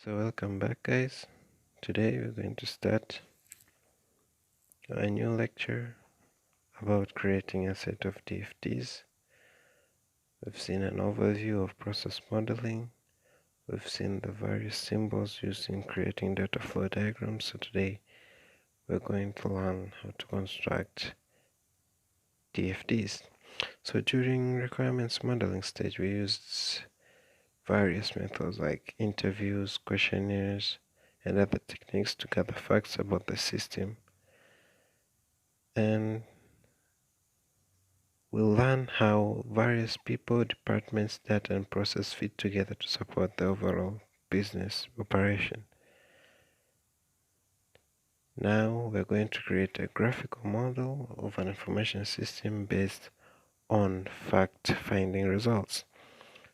So welcome back guys. Today we're going to start a new lecture about creating a set of DFDs. We've seen an overview of process modeling. We've seen the various symbols used in creating data flow diagrams. So today we're going to learn how to construct DFDs. So during requirements modeling stage we used various methods like interviews, questionnaires, and other techniques to gather facts about the system. And we'll learn how various people, departments, data, and process fit together to support the overall business operation. Now we're going to create a graphical model of an information system based on fact-finding results.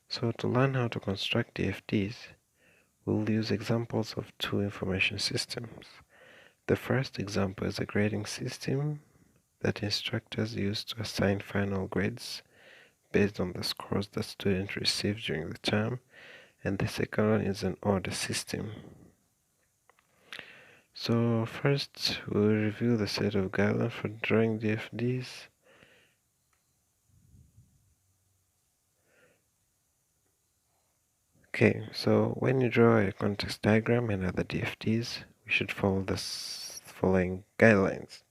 So to learn how to construct DFDs, we'll use examples of two information systems. The first example is a grading system that instructors use to assign final grades based on the scores that students receive during the term, and the second one is an order system. So first we'll review the set of guidelines for drawing DFDs. Okay, so when you draw a context diagram and other DFDs, we should follow the following guidelines.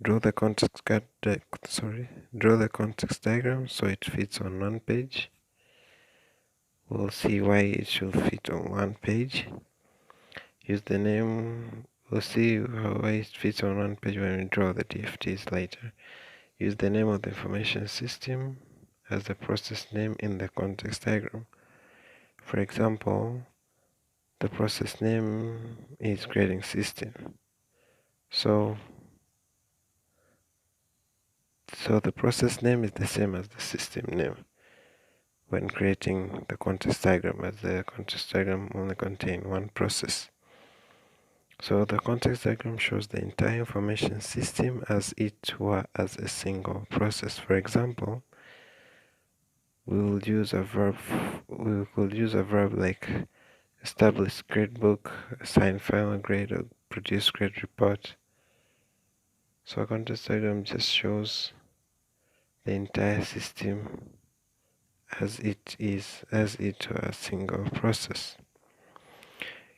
Draw the context diagram so it fits on one page. We'll see why it should fit on one page. Use the name. We'll see why it fits on one page when we draw the DFDs later. Use the name of the information system as the process name in the context diagram. For example, the process name is grading system. So the process name is the same as the system name when creating the context diagram, as the context diagram only contains one process. So the context diagram shows the entire information system as it were as a single process. For example, we could use a verb like establish gradebook, assign final grade, or produce grade report. So a context diagram just shows the entire system as it were a single process.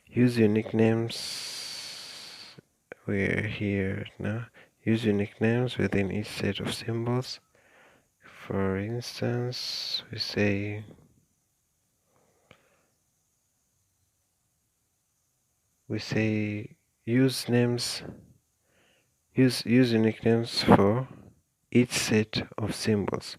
Use unique names. We're here now. Use unique names within each set of symbols. For instance, we say use unique names for each set of symbols.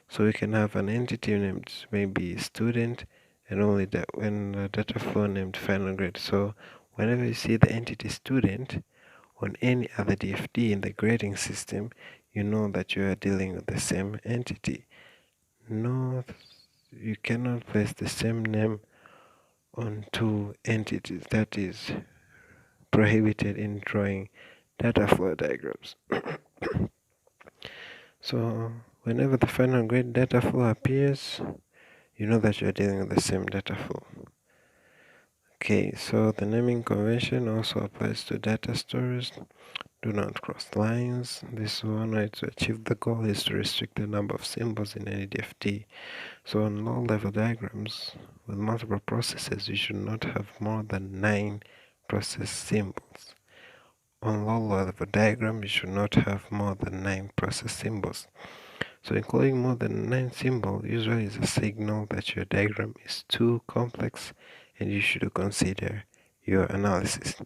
So we can have an entity named maybe student, and only that when a data flow named final grade. So whenever you see the entity student on any other DFD in the grading system, you know that you are dealing with the same entity. No, you cannot place the same name on two entities. That is prohibited in drawing data flow diagrams. So whenever the final grade data flow appears, you know that you're dealing with the same data flow. Okay, so the naming convention also applies to data stores. Do not cross lines. This one way to achieve the goal is to restrict the number of symbols in any DFD. So on low-level diagrams with multiple processes, you should not have more than 9 process symbols. On low-level diagram, you should not have more than 9 process symbols. So including more than 9 symbols usually is a signal that your diagram is too complex and you should consider your analysis.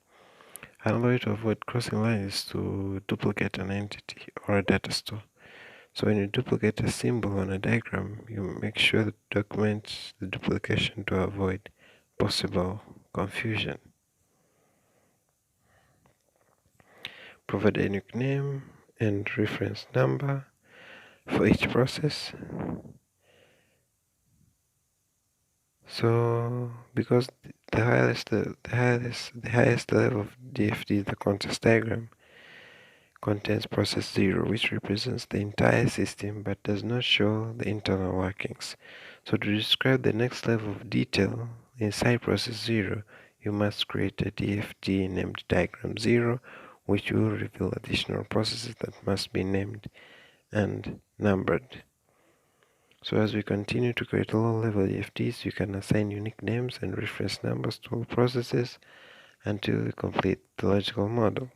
Another way to avoid crossing lines is to duplicate an entity or a data store. So when you duplicate a symbol on a diagram, you make sure to document the duplication to avoid possible confusion. Provide a unique name and reference number for each process. So because the highest level of DFD, the context diagram, contains process 0, which represents the entire system but does not show the internal workings. So to describe the next level of detail inside process 0, you must create a DFG named diagram 0, which will reveal additional processes that must be named and numbered. So as we continue to create low-level DFGs, you can assign unique names and reference numbers to all processes until you complete the logical model.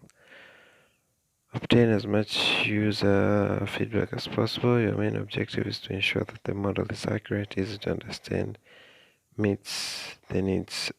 Obtain as much user feedback as possible. Your main objective is to ensure that the model is accurate, easy to understand, meets the needs